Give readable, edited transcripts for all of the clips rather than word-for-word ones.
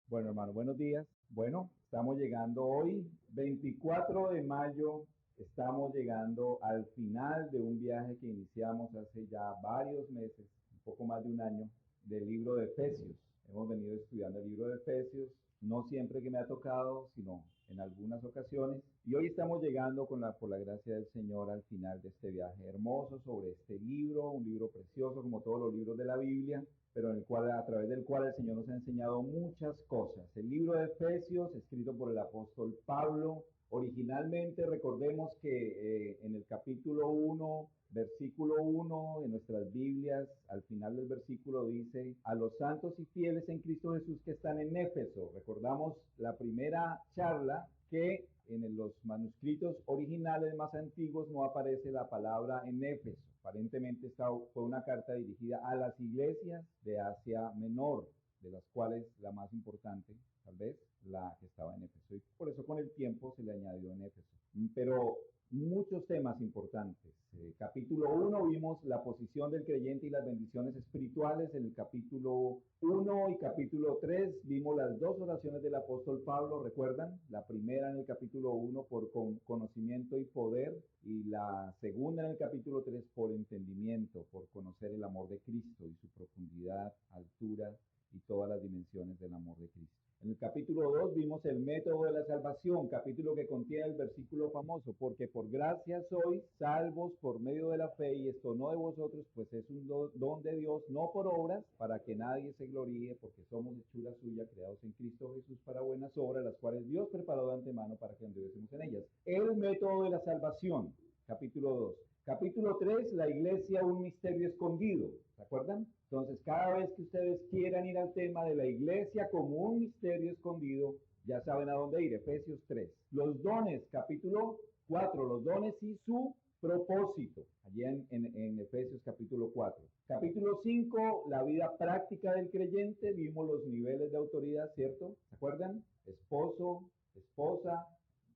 Bueno, hermano, buenos días. Bueno, estamos llegando hoy, 24 de mayo, estamos llegando al final de un viaje que iniciamos hace ya varios meses, un poco más de un año, del libro de Efesios. Hemos venido estudiando el libro de Efesios, no siempre que me ha tocado, sino en algunas ocasiones. Y hoy estamos llegando por la gracia del Señor al final de este viaje hermoso sobre este libro, un libro precioso como todos los libros de la Biblia, pero a través del cual el Señor nos ha enseñado muchas cosas. El libro de Efesios, escrito por el apóstol Pablo, originalmente recordemos que en el capítulo 1, versículo 1 de nuestras Biblias, al final del versículo dice, a los santos y fieles en Cristo Jesús que están en Éfeso. Recordamos la primera charla que en los manuscritos originales más antiguos no aparece la palabra en Éfeso. Aparentemente esta fue una carta dirigida a las iglesias de Asia Menor, de las cuales la más importante, tal vez, la que estaba en Éfeso. Y por eso con el tiempo se le añadió en Éfeso. Pero muchos temas importantes. Capítulo 1 vimos la posición del creyente y las bendiciones espirituales. En el capítulo 1 y capítulo 3 vimos las dos oraciones del apóstol Pablo, ¿recuerdan? La primera en el capítulo 1 por conocimiento y poder, y la segunda en el capítulo 3 por entendimiento, por conocer el amor de Cristo y su profundidad, altura y todas las dimensiones del amor de Cristo. En el capítulo 2 vimos el método de la salvación, capítulo que contiene el versículo famoso, porque por gracia sois salvos por medio de la fe, y esto no de vosotros, pues es un don de Dios, no por obras, para que nadie se gloríe, porque somos hechura suya, creados en Cristo Jesús para buenas obras, las cuales Dios preparó de antemano para que anduviésemos en ellas. El método de la salvación, capítulo 2. Capítulo 3, la iglesia, un misterio escondido. ¿Se acuerdan? Entonces, cada vez que ustedes quieran ir al tema de la iglesia como un misterio escondido, ya saben a dónde ir. Efesios 3. Los dones, capítulo 4, los dones y su propósito. Allí en Efesios capítulo 4. Capítulo 5, la vida práctica del creyente. Vimos los niveles de autoridad, ¿cierto? ¿Se acuerdan? Esposo, esposa,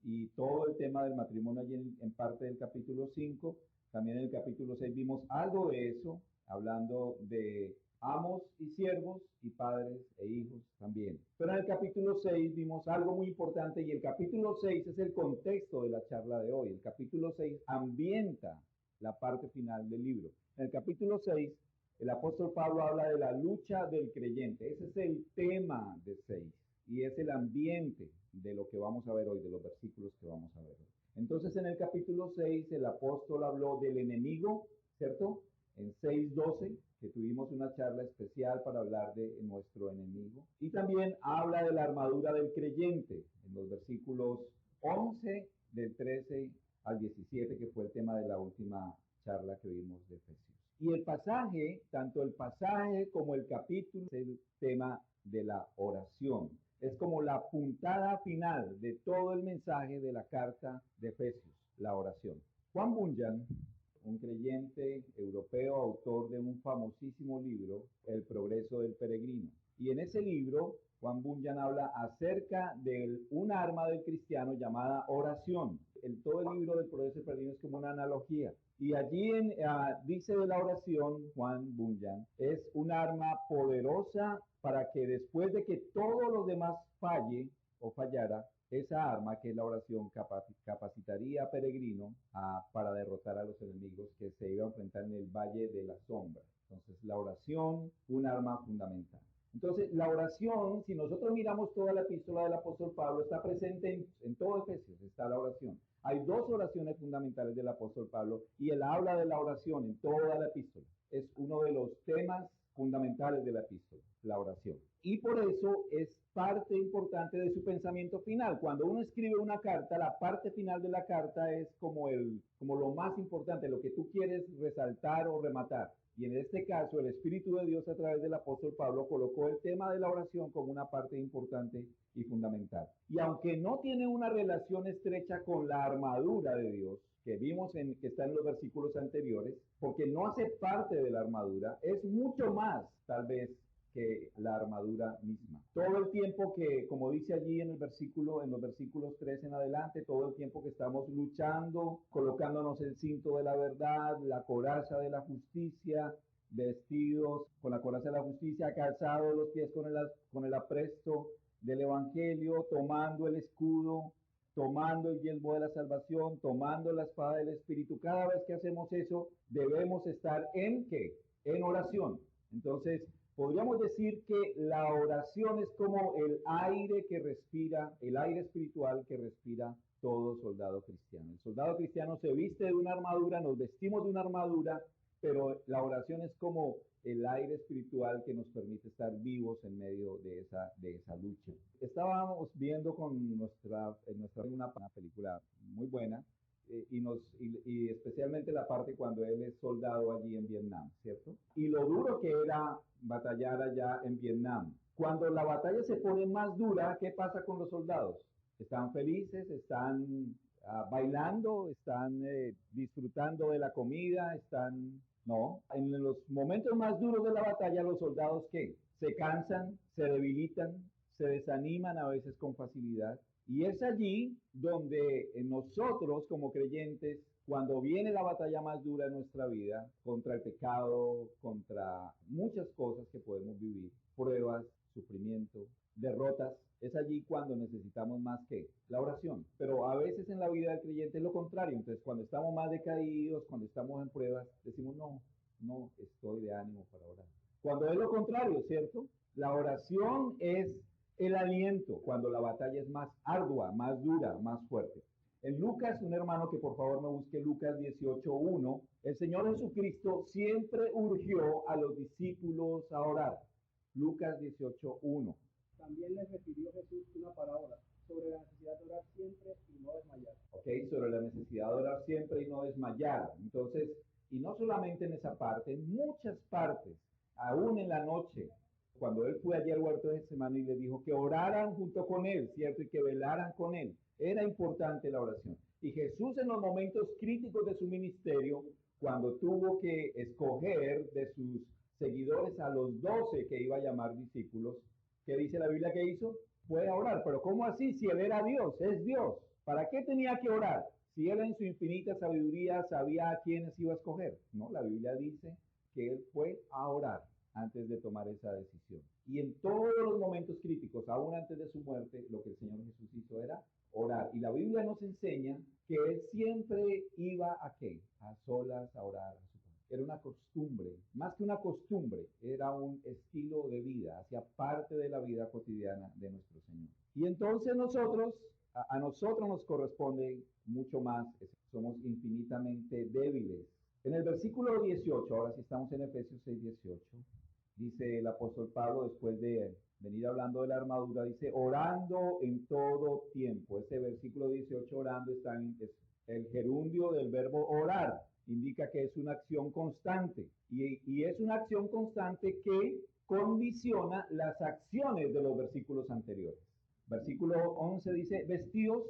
y todo el tema del matrimonio allí en parte del capítulo 5. También en el capítulo 6 vimos algo de eso, hablando de amos y siervos y padres e hijos también. Pero en el capítulo 6 vimos algo muy importante, y el capítulo 6 es el contexto de la charla de hoy. El capítulo 6 ambienta la parte final del libro. En el capítulo 6 el apóstol Pablo habla de la lucha del creyente. Ese es el tema de 6 y es el ambiente de lo que vamos a ver hoy, de los versículos que vamos a ver hoy. Entonces en el capítulo 6 el apóstol habló del enemigo, ¿cierto? En 6:12, que tuvimos una charla especial para hablar de nuestro enemigo. Y también habla de la armadura del creyente, en los versículos 11, del 13 al 17, que fue el tema de la última charla que vimos de Efesios. Y el pasaje, tanto el pasaje como el capítulo, es el tema de la oración. Es como la puntada final de todo el mensaje de la carta de Efesios, la oración. Juan Bunyan, un creyente europeo, autor de un famosísimo libro, El progreso del peregrino. Y en ese libro, Juan Bunyan habla acerca de un arma del cristiano llamada oración. Todo el libro del progreso del peregrino es como una analogía. Y allí dice de la oración, Juan Bunyan, es un arma poderosa para que después de que todos los demás falle o fallara, esa arma que es la oración capacitaría a peregrino para derrotar a los enemigos que se iban a enfrentar en el valle de la sombra. Entonces, la oración, un arma fundamental. Entonces, la oración, si nosotros miramos toda la epístola del apóstol Pablo, está presente en todo Efesios, está la oración. Hay dos oraciones fundamentales del apóstol Pablo y él habla de la oración en toda la epístola. Es uno de los temas fundamentales de la epístola, la oración. Y por eso es parte importante de su pensamiento final. Cuando uno escribe una carta, la parte final de la carta es como lo más importante, lo que tú quieres resaltar o rematar. Y en este caso, el Espíritu de Dios a través del apóstol Pablo colocó el tema de la oración como una parte importante y fundamental. Y aunque no tiene una relación estrecha con la armadura de Dios, que vimos que está en los versículos anteriores, porque no hace parte de la armadura, es mucho más, tal vez, que la armadura misma. Todo el tiempo que, como dice allí en los versículos 3 en adelante, todo el tiempo que estamos luchando, colocándonos el cinto de la verdad, la coraza de la justicia, vestidos con la coraza de la justicia, calzados los pies con el apresto del Evangelio, tomando el escudo, tomando el yelmo de la salvación, tomando la espada del Espíritu. Cada vez que hacemos eso, debemos estar ¿en qué? En oración. Entonces, podríamos decir que la oración es como el aire que respira, el aire espiritual que respira todo soldado cristiano. El soldado cristiano se viste de una armadura, nos vestimos de una armadura, pero la oración es como el aire espiritual que nos permite estar vivos en medio de esa lucha. Estábamos viendo con nuestra una película muy buena, y especialmente la parte cuando él es soldado allí en Vietnam, ¿cierto? Y lo duro que era batallar allá en Vietnam. Cuando la batalla se pone más dura, ¿qué pasa con los soldados? Están felices, están bailando, están disfrutando de la comida, están... No, en los momentos más duros de la batalla, los soldados, ¿qué? Se cansan, se debilitan, se desaniman a veces con facilidad. Y es allí donde nosotros como creyentes, cuando viene la batalla más dura en nuestra vida, contra el pecado, contra muchas cosas que podemos vivir, pruebas, sufrimiento, derrotas, es allí cuando necesitamos más que la oración. Pero a veces en la vida del creyente es lo contrario. Entonces, cuando estamos más decaídos, cuando estamos en pruebas, decimos, no estoy de ánimo para orar. Cuando es lo contrario, ¿cierto? La oración es el aliento cuando la batalla es más ardua, más dura, más fuerte. En Lucas, un hermano que por favor me busque Lucas 18:1, el Señor Jesucristo siempre urgió a los discípulos a orar. Lucas 18:1. También les refirió Jesús una parábola sobre la necesidad de orar siempre y no desmayar. Ok, sobre la necesidad de orar siempre y no desmayar. Entonces, y no solamente en esa parte, en muchas partes, aún en la noche, cuando él fue allí al huerto de Getsemaní y le dijo que oraran junto con él, ¿cierto? Y que velaran con él. Era importante la oración. Y Jesús en los momentos críticos de su ministerio, cuando tuvo que escoger de sus seguidores a los 12 que iba a llamar discípulos, ¿qué dice la Biblia que hizo? Fue a orar. Pero ¿cómo así? Si él era Dios, es Dios. ¿Para qué tenía que orar? Si él en su infinita sabiduría sabía a quiénes iba a escoger. No, la Biblia dice que él fue a orar antes de tomar esa decisión. Y en todos los momentos críticos, aún antes de su muerte, lo que el Señor Jesús hizo era orar. Y la Biblia nos enseña que él siempre iba a ¿qué? A solas a orar a su Padre. Era una costumbre, más que una costumbre, era un estilo de vida, hacía parte de la vida cotidiana de nuestro Señor. Y entonces a nosotros nos corresponde mucho más, somos infinitamente débiles. En el versículo 18, ahora sí estamos en Efesios 6:18, dice el apóstol Pablo, después de venir hablando de la armadura, dice, orando en todo tiempo. Ese versículo 18, orando, es el gerundio del verbo orar, indica que es una acción constante, y es una acción constante que condiciona las acciones de los versículos anteriores. Versículo 11 dice, vestidos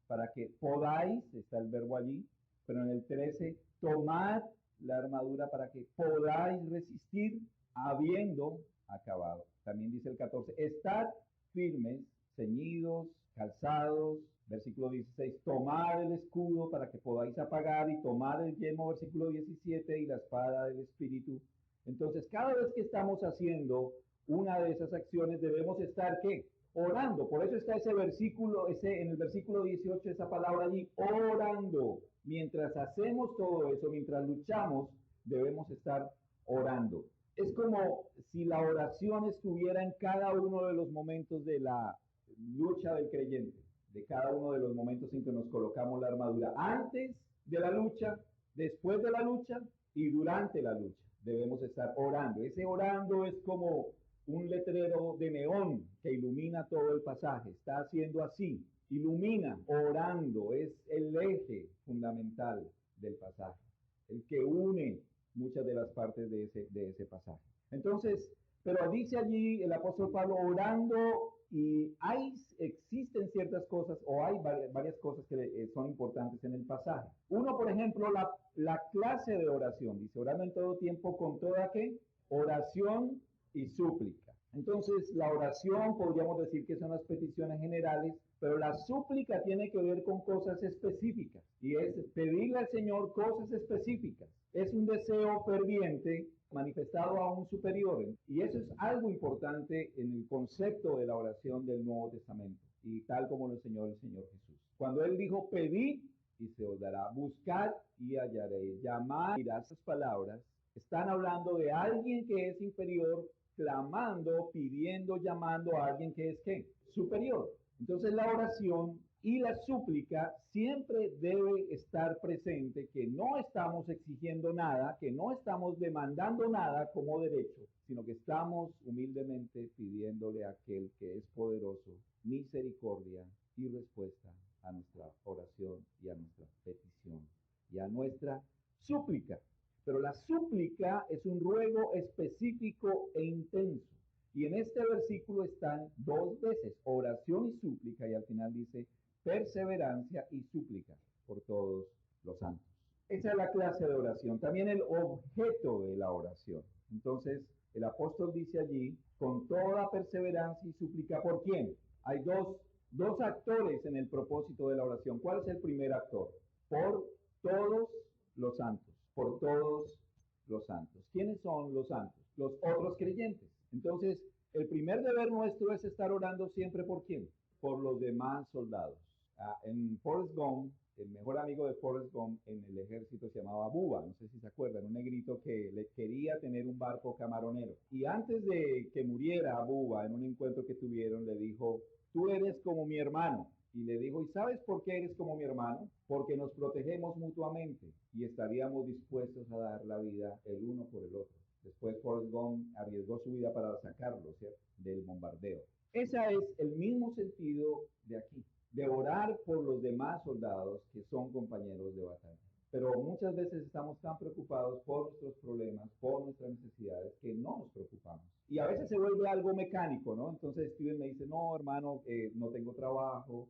para que podáis, está el verbo allí, pero en el 13, tomad la armadura para que podáis resistir habiendo acabado. También dice el 14, estad firmes, ceñidos, calzados. Versículo 16, tomad el escudo para que podáis apagar, y tomad el yelmo, versículo 17, y la espada del Espíritu. Entonces, cada vez que estamos haciendo una de esas acciones, debemos estar, ¿qué? Orando. Por eso está ese versículo, en el versículo 18, esa palabra allí, orando. Mientras hacemos todo eso, mientras luchamos, debemos estar orando. Es como si la oración estuviera en cada uno de los momentos de la lucha del creyente, de cada uno de los momentos en que nos colocamos la armadura. Antes de la lucha, después de la lucha y durante la lucha, debemos estar orando. Ese orando es como un letrero de neón que ilumina todo el pasaje. Está haciendo así, ilumina, orando, es el eje fundamental del pasaje, el que une muchas de las partes de ese pasaje. Entonces, pero dice allí el apóstol Pablo orando, y existen ciertas cosas, o hay varias cosas que son importantes en el pasaje. Uno, por ejemplo, la clase de oración, dice, orando en todo tiempo con toda ¿qué? Oración y súplica. Entonces, la oración podríamos decir que son las peticiones generales, pero la súplica tiene que ver con cosas específicas, y es pedirle al Señor cosas específicas. Es un deseo ferviente manifestado a un superior. Y eso es algo importante en el concepto de la oración del Nuevo Testamento, y tal como lo enseñó el Señor Jesús. Cuando Él dijo, pedid y se os dará, buscad y hallaréis, llamad, mirad, esas palabras están hablando de alguien que es inferior, clamando, pidiendo, llamando a alguien que es ¿qué? Superior. Entonces la oración y la súplica siempre debe estar presente, que no estamos exigiendo nada, que no estamos demandando nada como derecho, sino que estamos humildemente pidiéndole a aquel que es poderoso misericordia y respuesta a nuestra oración y a nuestra petición y a nuestra súplica. Pero la súplica es un ruego específico e intenso. Y en este versículo están dos veces, oración y súplica, y al final dice perseverancia y súplica por todos los santos. Esa es la clase de oración. También el objeto de la oración. Entonces, el apóstol dice allí, con toda perseverancia y súplica, ¿por quién? Hay dos actores en el propósito de la oración. ¿Cuál es el primer actor? Por todos los santos. Por todos los santos. ¿Quiénes son los santos? Los otros creyentes. Entonces, el primer deber nuestro es estar orando siempre ¿por quién? Por los demás soldados. En Forrest Gump, el mejor amigo de Forrest Gump en el ejército se llamaba Bubba, no sé si se acuerdan, un negrito que le quería tener un barco camaronero. Y antes de que muriera Bubba, en un encuentro que tuvieron, le dijo, tú eres como mi hermano. Y le dijo, ¿y sabes por qué eres como mi hermano? Porque nos protegemos mutuamente y estaríamos dispuestos a dar la vida el uno por el otro. Después Forrest Gump arriesgó su vida para sacarlo, ¿cierto?, del bombardeo. Ese es el mismo sentido de aquí, de orar por los demás soldados que son compañeros de batalla. Pero muchas veces estamos tan preocupados por nuestros problemas, por nuestras necesidades, que no nos preocupamos. Y a veces se vuelve algo mecánico, ¿no? Entonces Steven me dice, no, hermano, no tengo trabajo,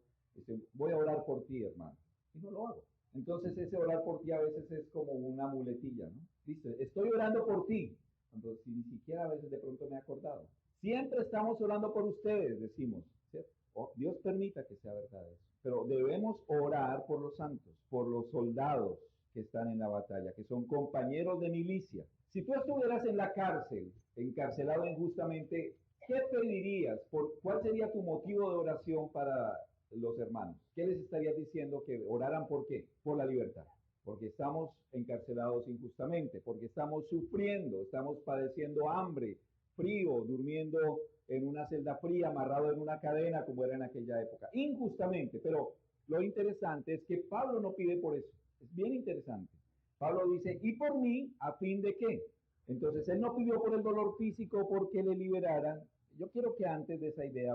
voy a orar por ti, hermano. Y no lo hago. Entonces ese orar por ti a veces es como una muletilla, ¿no? Dice, estoy orando por ti, cuando si ni siquiera a veces de pronto me he acordado. Siempre estamos orando por ustedes, decimos, ¿cierto? Dios permita que sea verdad eso. Pero debemos orar por los santos, por los soldados que están en la batalla, que son compañeros de milicia. Si tú estuvieras en la cárcel, encarcelado injustamente, ¿qué pedirías? ¿Cuál sería tu motivo de oración para los hermanos? ¿Qué les estarías diciendo que oraran por qué? Por la libertad. Porque estamos encarcelados injustamente, porque estamos sufriendo, estamos padeciendo hambre, frío, durmiendo en una celda fría, amarrado en una cadena, como era en aquella época, injustamente. Pero lo interesante es que Pablo no pide por eso. Es bien interesante. Pablo dice, ¿y por mí? ¿A fin de qué? Entonces, él no pidió por el dolor físico porque le liberaran. Yo quiero que antes de esa idea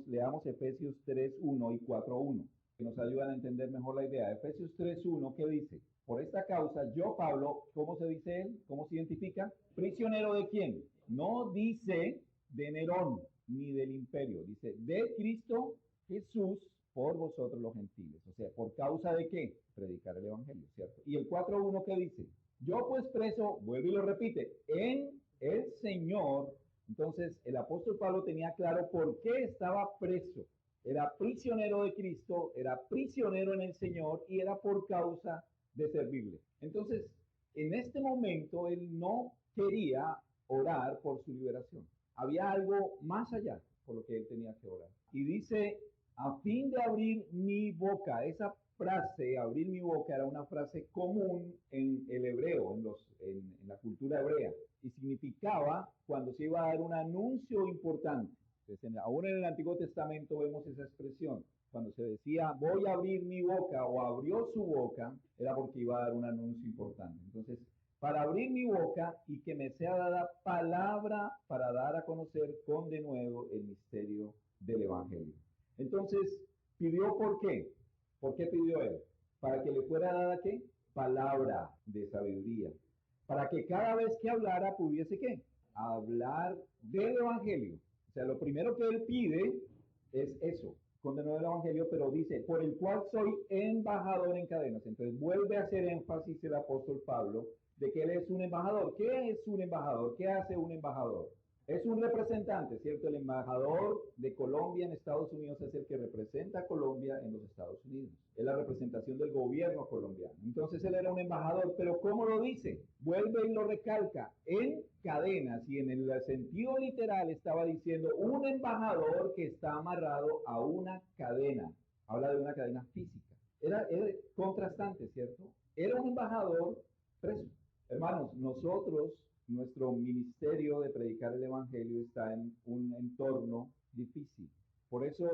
leamos Efesios 3:1 y 4:1, que nos ayudan a entender mejor la idea. Efesios 3:1, ¿qué dice? Por esta causa, yo, Pablo, ¿cómo se dice él? ¿Cómo se identifica? ¿Prisionero de quién? No dice de Nerón ni del imperio, dice de Cristo Jesús por vosotros los gentiles. O sea, ¿por causa de qué? Predicar el evangelio, ¿cierto? Y el 4:1, ¿qué dice? Yo pues preso, vuelve y lo repite, en el Señor. Entonces, el apóstol Pablo tenía claro por qué estaba preso. Era prisionero de Cristo, era prisionero en el Señor y era por causa de servirle. Entonces, en este momento, él no quería orar por su liberación. Había algo más allá por lo que él tenía que orar. Y dice, a fin de abrir mi boca. Esa frase, abrir mi boca, era una frase común en el hebreo, en la cultura hebrea, y significaba cuando se iba a dar un anuncio importante. Entonces, aún en el Antiguo Testamento vemos esa expresión. Cuando se decía, voy a abrir mi boca, o abrió su boca, era porque iba a dar un anuncio importante. Entonces, para abrir mi boca y que me sea dada palabra para dar a conocer con denuedo el misterio del Evangelio. Entonces, pidió ¿por qué? ¿Por qué pidió él? Para que le fuera dada ¿qué? Palabra de sabiduría. Para que cada vez que hablara pudiese ¿qué? Hablar del Evangelio. O sea, lo primero que él pide es eso, con denuedo el Evangelio, pero dice, por el cual soy embajador en cadenas. Entonces vuelve a hacer énfasis el apóstol Pablo de que él es un embajador. ¿Qué es un embajador? ¿Qué hace un embajador? Es un representante, ¿cierto? El embajador de Colombia en Estados Unidos es el que representa a Colombia en los Estados Unidos. Es la representación del gobierno colombiano. Entonces él era un embajador, pero ¿cómo lo dice? Vuelve y lo recalca en cadenas, y en el sentido literal estaba diciendo un embajador que está amarrado a una cadena. Habla de una cadena física. Era contrastante, ¿cierto? Era un embajador preso. Hermanos, nuestro ministerio de predicar el Evangelio está en un entorno difícil. Por eso,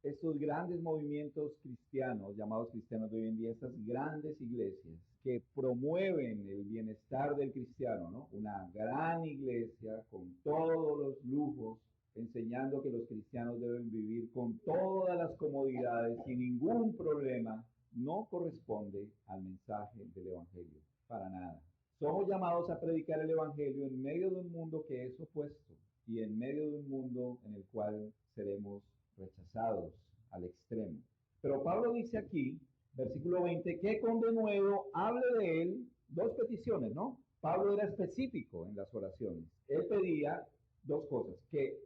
estos grandes movimientos cristianos, llamados cristianos de hoy en día, estas grandes iglesias que promueven el bienestar del cristiano, ¿no? Una gran iglesia con todos los lujos, enseñando que los cristianos deben vivir con todas las comodidades, sin ningún problema, no corresponde al mensaje del Evangelio, para nada. Somos llamados a predicar el Evangelio en medio de un mundo que es opuesto y en medio de un mundo en el cual seremos rechazados al extremo. Pero Pablo dice aquí, versículo 20, que con denuedo hable de él dos peticiones, ¿no? Pablo era específico en las oraciones. Él pedía dos cosas, que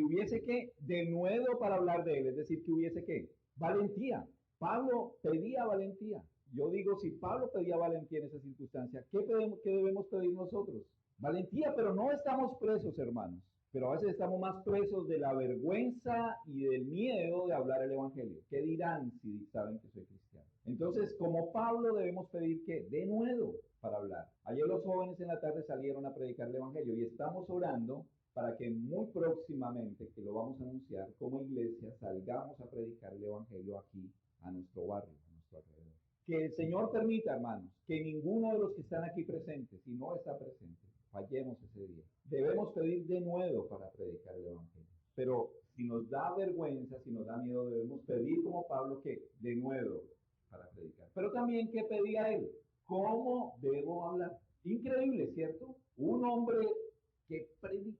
hubiese que denuedo para hablar de él, es decir, que hubiese que valentía. Pablo pedía valentía. Yo digo, si Pablo pedía valentía en esa circunstancia, ¿qué debemos pedir nosotros? Valentía, pero no estamos presos, hermanos. Pero a veces estamos más presos de la vergüenza y del miedo de hablar el Evangelio. ¿Qué dirán si saben que soy cristiano? Entonces, como Pablo, debemos pedir que denuedo para hablar. Ayer los jóvenes en la tarde salieron a predicar el Evangelio y estamos orando para que muy próximamente, que lo vamos a anunciar, como iglesia salgamos a predicar el Evangelio aquí, a nuestro barrio, a nuestro alrededor. Que el Señor permita, hermanos, que ninguno de los que están aquí presentes, si no está presente, fallemos ese día. Debemos pedir de nuevo para predicar el Evangelio. Pero si nos da vergüenza, si nos da miedo, debemos pedir como Pablo que de nuevo para predicar. Pero también, ¿qué pedía él? ¿Cómo debo hablar? Increíble, ¿cierto? Un hombre que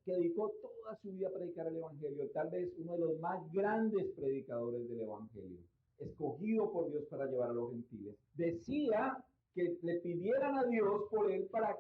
dedicó toda su vida a predicar el Evangelio, tal vez uno de los más grandes predicadores del Evangelio, escogido por Dios para llevar a los gentiles, decía que le pidieran a Dios por él para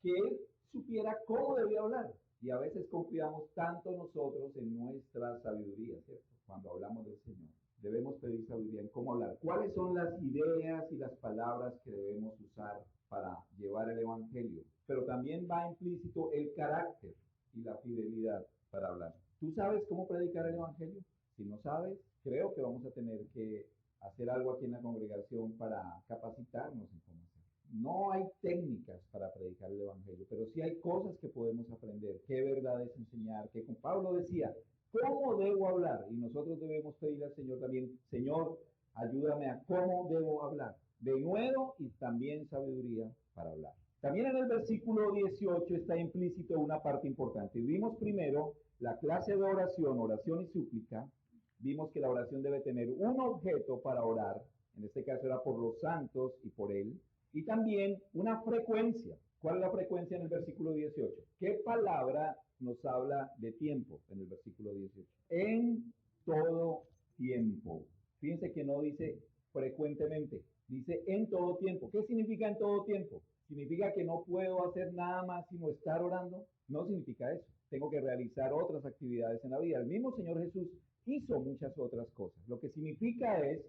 que él supiera cómo debía hablar. Y a veces confiamos tanto nosotros en nuestra sabiduría, ¿cierto? Cuando hablamos del Señor. Debemos pedir sabiduría en cómo hablar. ¿Cuáles son las ideas y las palabras que debemos usar para llevar el Evangelio? Pero también va implícito el carácter y la fidelidad para hablar. ¿Tú sabes cómo predicar el Evangelio? Si no sabes, creo que vamos a tener que hacer algo aquí en la congregación para capacitarnos en cómo hacerlo. No hay técnicas para predicar el Evangelio, pero sí hay cosas que podemos aprender. ¿Qué verdades enseñar? Que con Pablo decía, ¿cómo debo hablar? Y nosotros debemos pedirle al Señor también, Señor, ayúdame a cómo debo hablar. De nuevo y también sabiduría para hablar. También en el versículo 18 está implícito una parte importante. Vimos primero la clase de oración, oración y súplica. Vimos que la oración debe tener un objeto para orar. En este caso era por los santos y por él. Y también una frecuencia. ¿Cuál es la frecuencia en el versículo 18? ¿Qué palabra nos habla de tiempo en el versículo 18? En todo tiempo. Fíjense que no dice frecuentemente, dice en todo tiempo. ¿Qué significa en todo tiempo? ¿Significa que no puedo hacer nada más sino estar orando? No significa eso. Tengo que realizar otras actividades en la vida. El mismo Señor Jesús hizo muchas otras cosas. Lo que significa es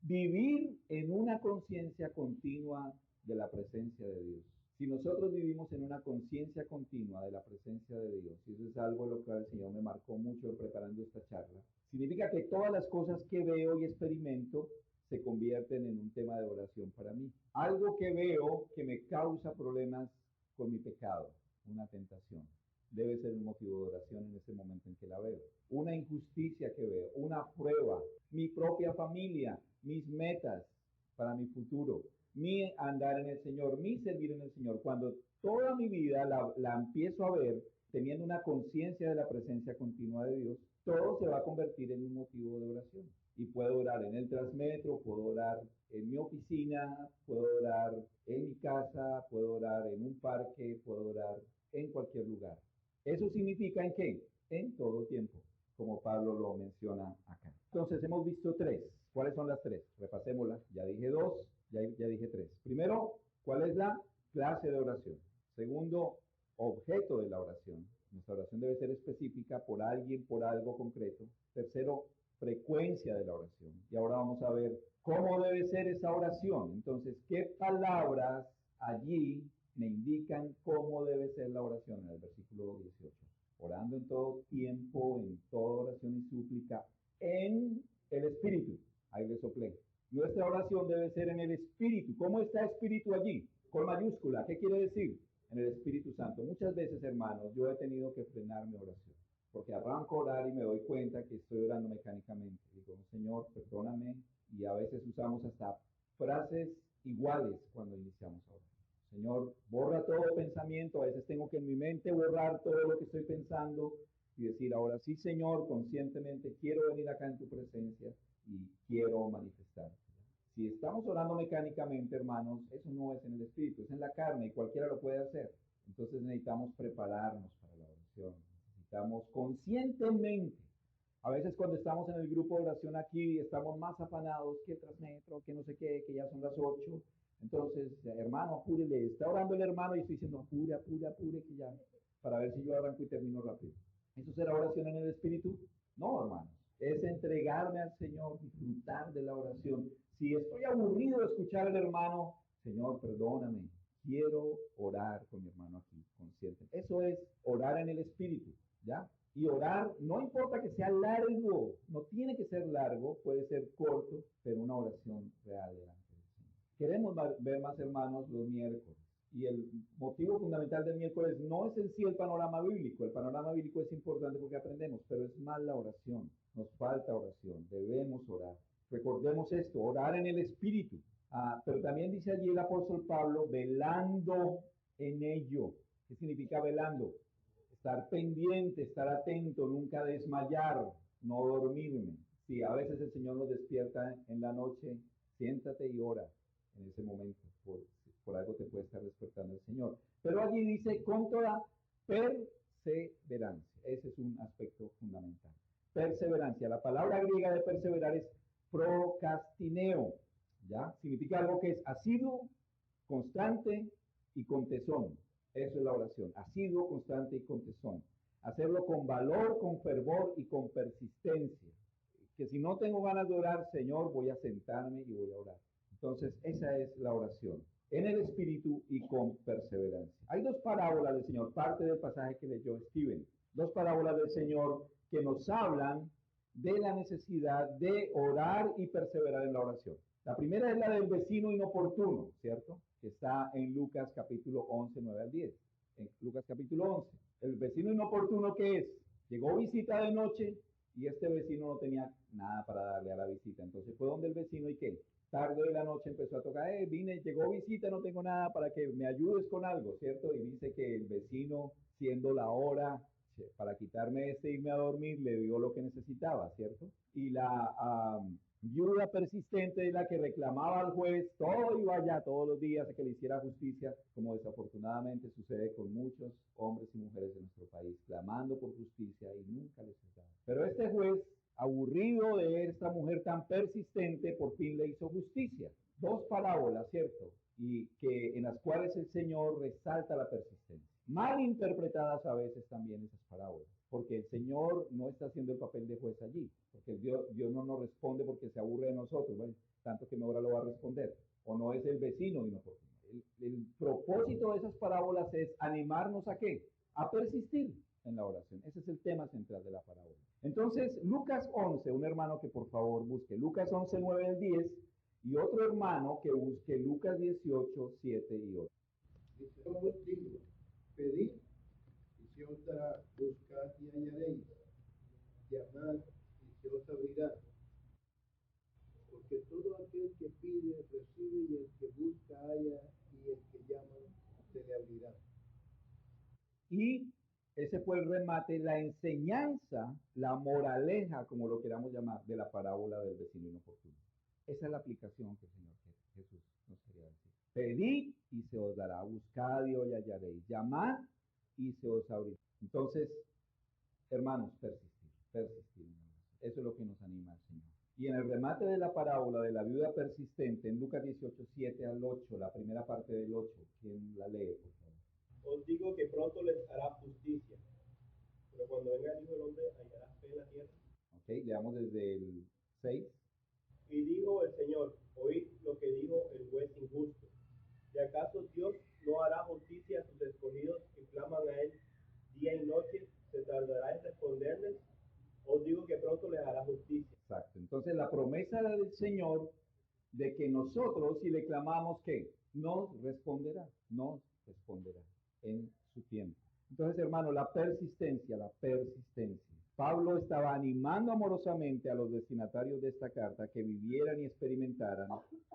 vivir en una conciencia continua de la presencia de Dios. Si nosotros vivimos en una conciencia continua de la presencia de Dios, y eso es algo lo que el Señor me marcó mucho preparando esta charla, significa que todas las cosas que veo y experimento se convierten en un tema de oración para mí. Algo que veo que me causa problemas con mi pecado, una tentación, debe ser un motivo de oración en ese momento en que la veo. Una injusticia que veo, una prueba, mi propia familia, mis metas para mi futuro, mi andar en el Señor, mi servir en el Señor. Cuando toda mi vida la empiezo a ver teniendo una conciencia de la presencia continua de Dios, todo se va a convertir en un motivo de oración. Y puedo orar en el Transmetro, puedo orar en mi oficina, puedo orar en mi casa, puedo orar en un parque, puedo orar en cualquier lugar. ¿Eso significa en qué? En todo tiempo, como Pablo lo menciona acá. Entonces hemos visto tres. ¿Cuáles son las tres? Repasémoslas. Ya dije dos, ya dije tres. Primero, ¿cuál es la clase de oración? Segundo, objeto de la oración. Nuestra oración debe ser específica por alguien, por algo concreto. Tercero, frecuencia de la oración. Y ahora vamos a ver cómo debe ser esa oración. Entonces, ¿qué palabras allí me indican cómo debe ser la oración? En el versículo 18. Orando en todo tiempo, en toda oración y súplica, en el Espíritu. Ahí le soplé. Nuestra oración debe ser en el Espíritu. ¿Cómo está Espíritu allí? Con mayúscula. ¿Qué quiere decir? En el Espíritu Santo. Muchas veces, hermanos, yo he tenido que frenar mi oración, porque arranco a orar y me doy cuenta que estoy orando mecánicamente. Digo, Señor, perdóname, y a veces usamos hasta frases iguales cuando iniciamos a orar. Señor, borra todo pensamiento. A veces tengo que en mi mente borrar todo lo que estoy pensando y decir, ahora sí, Señor, conscientemente quiero venir acá en tu presencia y quiero manifestar. Si estamos orando mecánicamente, hermanos, eso no es en el Espíritu, es en la carne y cualquiera lo puede hacer. Entonces necesitamos prepararnos para la oración. Necesitamos conscientemente. A veces cuando estamos en el grupo de oración aquí, estamos más afanados que el Transmetro, que no sé qué, que ya son las 8. Entonces, hermano, apúrele. Está orando el hermano y estoy diciendo, apure, apure, apure, que ya, para ver si yo arranco y termino rápido. ¿Eso será oración en el Espíritu? No, hermanos. Es entregarme al Señor, disfrutar de la oración. Si estoy aburrido de escuchar al hermano, Señor, perdóname, quiero orar con mi hermano aquí, consciente. Eso es orar en el Espíritu, ¿ya? Y orar, no importa que sea largo, no tiene que ser largo, puede ser corto, pero una oración real delante del Señor. Queremos ver más hermanos los miércoles. Y el motivo fundamental del miércoles no es en sí el panorama bíblico. El panorama bíblico es importante porque aprendemos, pero es más la oración. Nos falta oración, debemos orar. Recordemos esto, orar en el Espíritu. Pero también dice allí el apóstol Pablo, velando en ello. ¿Qué significa velando? Estar pendiente, estar atento, nunca desmayar, no dormirme. Sí, a veces el Señor nos despierta en la noche, siéntate y ora en ese momento, por algo te puede estar despertando el Señor. Pero allí dice, con toda perseverancia. Ese es un aspecto fundamental. Perseverancia. La palabra griega de perseverar es procrastineo, ¿ya? Significa algo que es asiduo, constante y con tesón. Eso es la oración. Asiduo, constante y con tesón. Hacerlo con valor, con fervor y con persistencia. Que si no tengo ganas de orar, Señor, voy a sentarme y voy a orar. Entonces, esa es la oración. En el Espíritu y con perseverancia. Hay dos parábolas del Señor, parte del pasaje que leyó Steven. Dos parábolas del Señor que nos hablan de la necesidad de orar y perseverar en la oración. La primera es la del vecino inoportuno, ¿cierto? Que está en Lucas capítulo 11, 9 al 10. En Lucas capítulo 11. El vecino inoportuno, ¿qué es? Llegó visita de noche y este vecino no tenía nada para darle a la visita. Entonces fue donde el vecino y ¿qué? Tarde de la noche empezó a tocar, llegó visita, no tengo nada para que me ayudes con algo, ¿cierto? Y dice que el vecino, siendo la hora para quitarme irme a dormir, le dio lo que necesitaba, ¿cierto? Y la viuda persistente es la que reclamaba al juez, todo iba allá todos los días a que le hiciera justicia, como desafortunadamente sucede con muchos hombres y mujeres de nuestro país, clamando por justicia y nunca les es dado. Pero este juez, aburrido de esta mujer tan persistente, por fin le hizo justicia. Dos parábolas, ¿cierto? Y que en las cuales el Señor resalta la persistencia. Mal interpretadas a veces también esas parábolas, porque el Señor no está haciendo el papel de juez allí, porque Dios no nos responde porque se aburre de nosotros, bueno, tanto que ahora lo va a responder, o no es el vecino inoportuno. El propósito de esas parábolas es animarnos a ¿qué? A persistir en la oración. Ese es el tema central de la parábola. Entonces, Lucas 11, un hermano que por favor busque Lucas 11, 9 al 10, y otro hermano que busque Lucas 18, 7 y 8. Dice, somos dignos, pedid y se os dará, buscad y hallaréis, llamad y se os abrirá. Porque todo aquel que pide, recibe, y el que busca, halla, y el que llama, se le abrirá. Y ese fue el remate, la enseñanza, la moraleja, como lo queramos llamar, de la parábola del vecino inoportuno. Esa es la aplicación que el Señor Jesús nos quería decir. Pedid y se os dará, buscad y os hallaréis, llamad y se os abrirá. Entonces, hermanos, persistir. Eso es lo que nos anima al Señor. Y en el remate de la parábola de la viuda persistente, en Lucas 18, 7 al 8, la primera parte del 8, ¿quién la lee, por favor? Os digo que pronto les hará justicia. Pero cuando venga el Hijo del Hombre, hallará fe en la tierra. Ok, leamos desde el 6. Y dijo el Señor, oíd lo que dijo el juez injusto. ¿Y acaso Dios no hará justicia a sus escogidos que claman a él día y noche? ¿Se tardará en responderles? Os digo que pronto les hará justicia. Exacto. Entonces la promesa del Señor de que nosotros, si le clamamos, ¿qué? Nos responderá en su tiempo. Entonces, hermano, la persistencia. Pablo estaba animando amorosamente a los destinatarios de esta carta que vivieran y experimentaran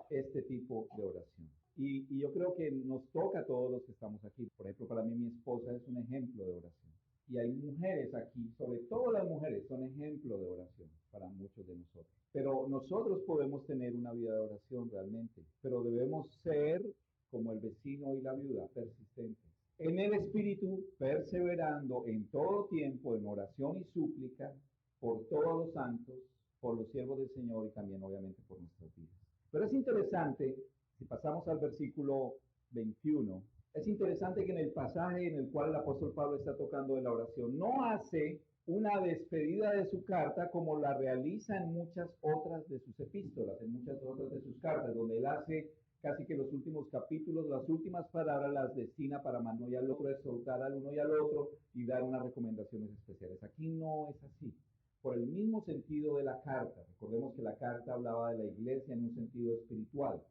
este tipo de oración. Y yo creo que nos toca a todos los que estamos aquí. Por ejemplo, para mí mi esposa es un ejemplo de oración. Y hay mujeres aquí, sobre todo las mujeres, son ejemplo de oración para muchos de nosotros. Pero nosotros podemos tener una vida de oración realmente, pero debemos ser como el vecino y la viuda, persistentes. En el Espíritu, perseverando en todo tiempo en oración y súplica por todos los santos, por los siervos del Señor y también obviamente por nuestras vidas. Pero es interesante, si pasamos al versículo 21, es interesante que en el pasaje en el cual el apóstol Pablo está tocando de la oración, no hace una despedida de su carta como la realiza en muchas otras de sus epístolas, en muchas otras de sus cartas, donde él hace casi que los últimos capítulos, las últimas palabras las destina para mano y al otro, exhortar al uno y al otro y dar unas recomendaciones especiales. Aquí no es así. Por el mismo sentido de la carta, recordemos que la carta hablaba de la iglesia en un sentido espiritual,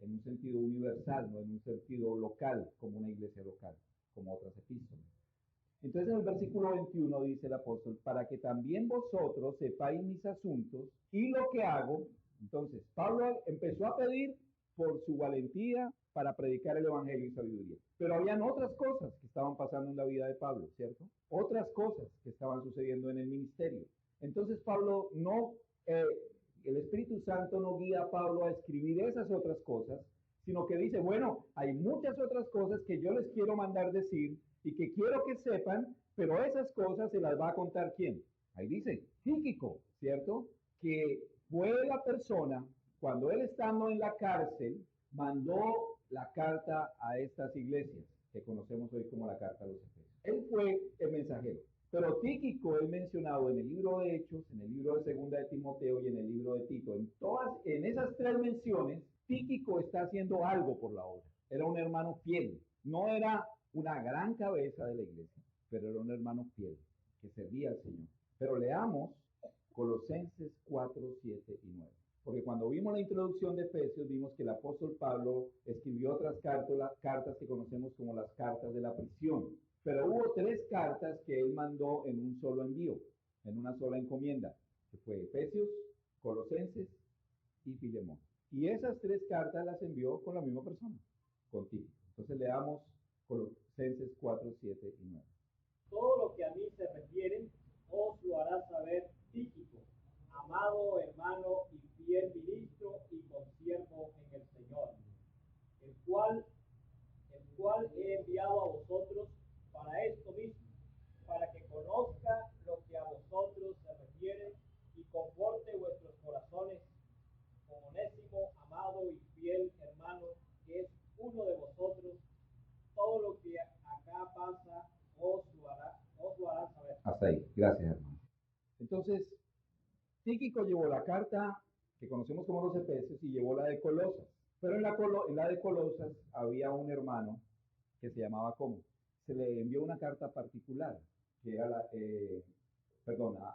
en un sentido universal, no en un sentido local, como una iglesia local, como otras epístolas. Entonces en el versículo 21 dice el apóstol, para que también vosotros sepáis mis asuntos y lo que hago. Entonces Pablo empezó a pedir por su valentía para predicar el evangelio y sabiduría. Pero habían otras cosas que estaban pasando en la vida de Pablo, ¿cierto? Otras cosas que estaban sucediendo en el ministerio. Entonces Pablo el Espíritu Santo no guía a Pablo a escribir esas otras cosas, sino que dice, bueno, hay muchas otras cosas que yo les quiero mandar decir y que quiero que sepan, pero esas cosas se las va a contar ¿quién? Ahí dice, Tíquico, ¿cierto? Que fue la persona, cuando él estando en la cárcel, mandó la carta a estas iglesias, que conocemos hoy como la carta a los Efesios. Él fue el mensajero. Pero Tíquico es mencionado en el libro de Hechos, en el libro de Segunda de Timoteo y en el libro de Tito. En esas tres menciones, Tíquico está haciendo algo por la obra. Era un hermano fiel. No era una gran cabeza de la iglesia, pero era un hermano fiel que servía al Señor. Pero leamos Colosenses 4, 7 y 9. Porque cuando vimos la introducción de Efesios, vimos que el apóstol Pablo escribió otras cartas que conocemos como las cartas de la prisión. Pero hubo tres cartas que él mandó en un solo envío, en una sola encomienda, que fue Efesios, Colosenses y Filemón. Y esas tres cartas las envió con la misma persona, con Tito. Entonces leamos Colosenses 4, 7 y 9. Todo lo que a mí se refiere, os lo hará saber Tíquico, amado hermano y fiel ministro y consiervo en el Señor, el cual he enviado a vosotros para esto mismo, para que conozca lo que a vosotros se refiere y conforte vuestros corazones con Onésimo, amado y fiel hermano, que es uno de vosotros. Todo lo que acá pasa os lo hará saber. Hasta ahí. Gracias, hermano. Entonces, Tíquico llevó la carta que conocemos como los Efesios y llevó la de Colosas. Pero en la de Colosas había un hermano que se llamaba ¿cómo? Se le envió una carta particular, que era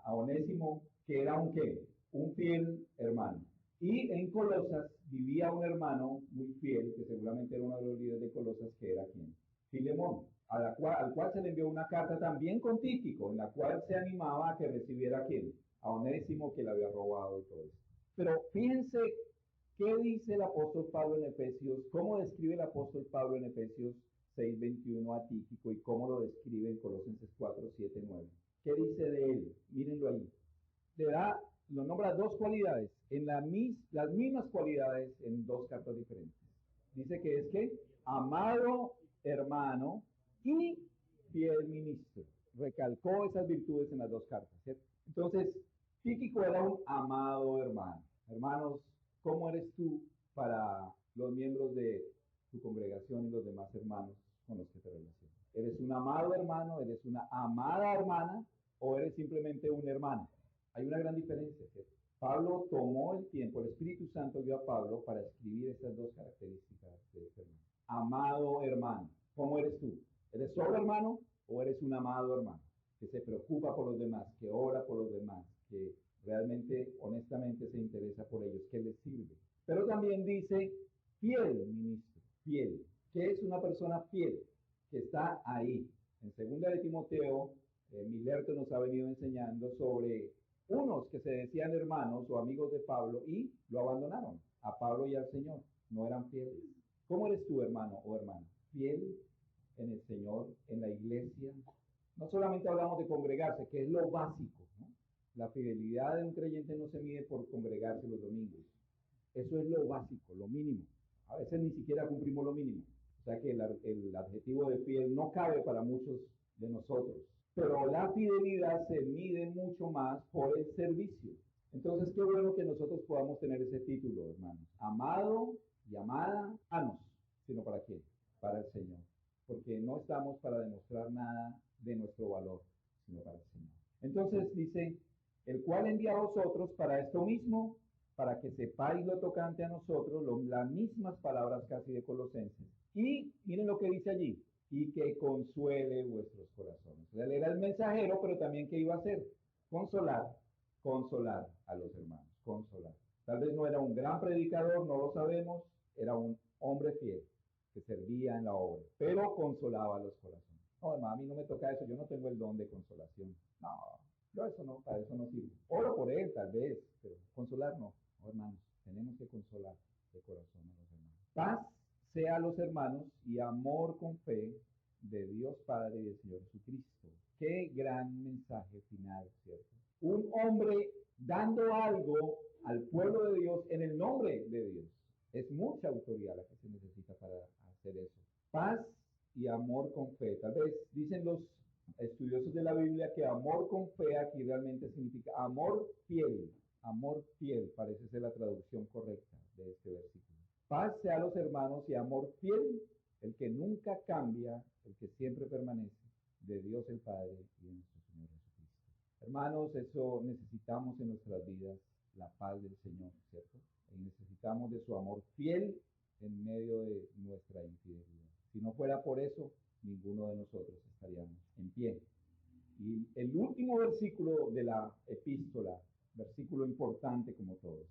a Onésimo, que era un ¿qué? Un fiel hermano. Y en Colosas vivía un hermano muy fiel, que seguramente era uno de los líderes de Colosas, que era ¿quién? Filemón, al cual se le envió una carta también con Tíquico, en la cual se animaba a que recibiera ¿a quién? A Onésimo, que le había robado y todo eso. Pero fíjense qué dice el apóstol Pablo en Efesios, cómo describe el apóstol Pablo en Efesios 6:21 a Tíquico y cómo lo describe en Colosenses 4, 7, 9. ¿Qué dice de él? Mírenlo ahí. Lo nombra dos cualidades, las mismas cualidades en dos cartas diferentes. Dice que es que amado hermano y fiel ministro. Recalcó esas virtudes en las dos cartas, ¿cierto? Entonces, Tíquico era un amado hermano. Hermanos, ¿cómo eres tú para los miembros de tu congregación y los demás hermanos con los que te relacionas? ¿Eres un amado hermano? ¿Eres una amada hermana? ¿O eres simplemente un hermano? Hay una gran diferencia, ¿cierto? Pablo tomó el tiempo, el Espíritu Santo dio a Pablo para escribir estas dos características de este hermano. Amado hermano. ¿Cómo eres tú? ¿Eres solo hermano o eres un amado hermano? Que se preocupa por los demás, que ora por los demás, que realmente, honestamente se interesa por ellos, que les sirve. Pero también dice fiel ministro, fiel. ¿Qué es una persona fiel? Que está ahí. En 2 Timoteo, Milerto nos ha venido enseñando sobre unos que se decían hermanos o amigos de Pablo y lo abandonaron a Pablo y al Señor. No eran fieles. ¿Cómo eres tú, hermano o hermana? Fiel en el Señor, en la iglesia. No solamente hablamos de congregarse, que es lo básico, ¿no? La fidelidad de un creyente no se mide por congregarse los domingos. Eso es lo básico, lo mínimo. A veces ni siquiera cumplimos lo mínimo. O sea que el adjetivo de fiel no cabe para muchos de nosotros. Pero la fidelidad se mide mucho más por el servicio. Entonces, qué bueno que nosotros podamos tener ese título, hermanos. Amado y amada, sino ¿para quién? Para el Señor. Porque no estamos para demostrar nada de nuestro valor, sino para el Señor. Entonces dice, el cual envía a vosotros para esto mismo, para que sepáis lo tocante a nosotros, las mismas palabras casi de Colosenses. Y miren lo que dice allí, y que consuele vuestros corazones. O sea, él era el mensajero, pero también ¿qué iba a hacer? Consolar a los hermanos, consolar. Tal vez no era un gran predicador, no lo sabemos, era un hombre fiel que servía en la obra, pero consolaba a los corazones. No, hermano, a mí no me toca eso, yo no tengo el don de consolación. No, yo eso no, para eso no sirve. Oro por él, tal vez, pero consolar no. No, hermanos, tenemos que consolar de corazón a los hermanos. Paz sea a los hermanos y amor con fe de Dios Padre y del Señor Jesucristo. Qué gran mensaje final, ¿cierto? Un hombre dando algo al pueblo de Dios en el nombre de Dios. Es mucha autoridad la que se necesita para hacer eso. Paz y amor con fe. Tal vez dicen los estudiosos de la Biblia que amor con fe aquí realmente significa amor fiel. Amor fiel parece ser la traducción correcta de este versículo. Paz sea a los hermanos y amor fiel, el que nunca cambia, el que siempre permanece, de Dios el Padre y de nuestro Señor Jesucristo. Hermanos, eso necesitamos en nuestras vidas, la paz del Señor, ¿cierto? Y necesitamos de su amor fiel en medio de nuestra infidelidad. Si no fuera por eso, ninguno de nosotros estaríamos en pie. Y el último versículo de la epístola, versículo importante como todos.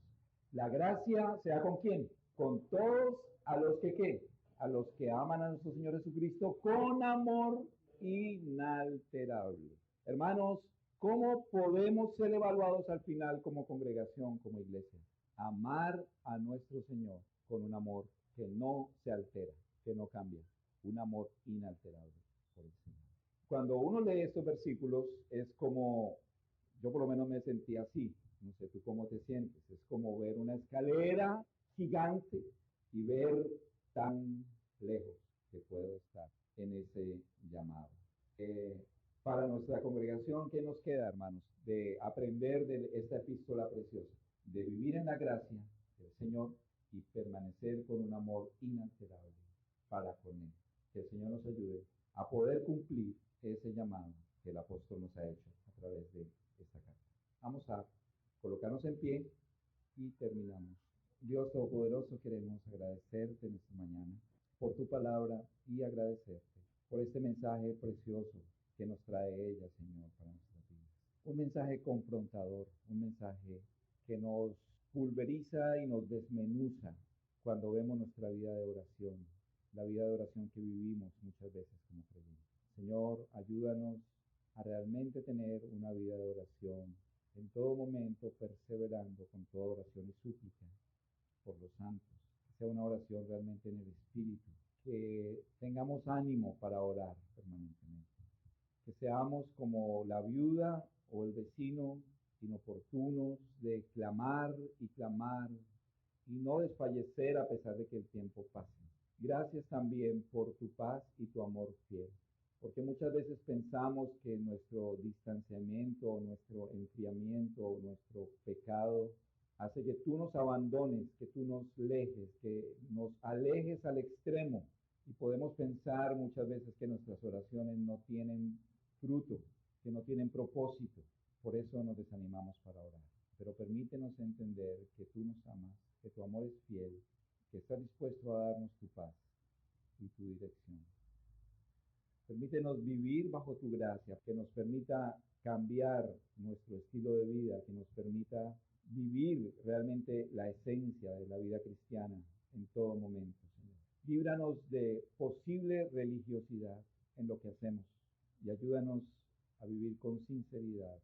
La gracia sea con quién? Con todos a los que ¿qué? A los que aman a nuestro Señor Jesucristo con amor inalterable. Hermanos, ¿cómo podemos ser evaluados al final como congregación, como iglesia? Amar a nuestro Señor con un amor que no se altera, que no cambia, un amor inalterable por el Señor. Cuando uno lee estos versículos es como, yo por lo menos me sentí así, no sé tú cómo te sientes, es como ver una escalera gigante y ver tan lejos que puedo estar en ese llamado. Para nuestra congregación, ¿qué nos queda, hermanos? De aprender de esta epístola preciosa, de vivir en la gracia del Señor y permanecer con un amor inalterable para con Él. Que el Señor nos ayude a poder cumplir ese llamado que el apóstol nos ha hecho a través de esta carta. Vamos a colocarnos en pie y terminamos. Dios Todopoderoso, queremos agradecerte en esta mañana por tu palabra y agradecerte por este mensaje precioso que nos trae ella, Señor, para nuestras vidas. Un mensaje confrontador, un mensaje que nos pulveriza y nos desmenuza cuando vemos nuestra vida de oración, la vida de oración que vivimos muchas veces como creyentes. Señor, ayúdanos a realmente tener una vida de oración en todo momento, perseverando con toda oración y súplica por los santos, que sea una oración realmente en el Espíritu, que tengamos ánimo para orar permanentemente, que seamos como la viuda o el vecino inoportunos de clamar y no desfallecer a pesar de que el tiempo pase. Gracias también por tu paz y tu amor fiel, porque muchas veces pensamos que nuestro distanciamiento, nuestro enfriamiento, nuestro pecado hace que tú nos abandones, que tú nos alejes, que nos alejes al extremo Y podemos pensar muchas veces que nuestras oraciones no tienen fruto, que no tienen propósito. Por eso nos desanimamos para orar. Pero permítenos entender que tú nos amas, que tu amor es fiel, que estás dispuesto a darnos tu paz y tu dirección. Permítenos vivir bajo tu gracia, que nos permita cambiar nuestro estilo de vida, que nos permita vivir realmente la esencia de la vida cristiana en todo momento, Señor. Líbranos de posible religiosidad en lo que hacemos y ayúdanos a vivir con sinceridad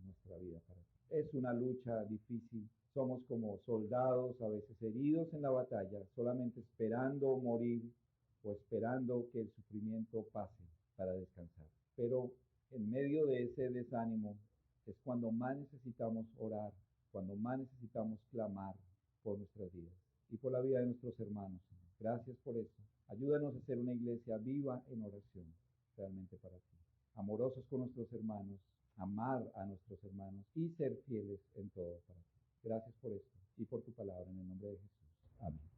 nuestra vida para ti. Es una lucha difícil. Somos como soldados a veces heridos en la batalla, solamente esperando morir o esperando que el sufrimiento pase para descansar. Pero en medio de ese desánimo es cuando más necesitamos orar, cuando más necesitamos clamar por nuestras vidas y por la vida de nuestros hermanos, Señor. Gracias por eso. Ayúdanos a ser una iglesia viva en oración, realmente para ti. Amorosos con nuestros hermanos, amar a nuestros hermanos y ser fieles en todo para ti. Gracias por esto y por tu palabra en el nombre de Jesús. Amén.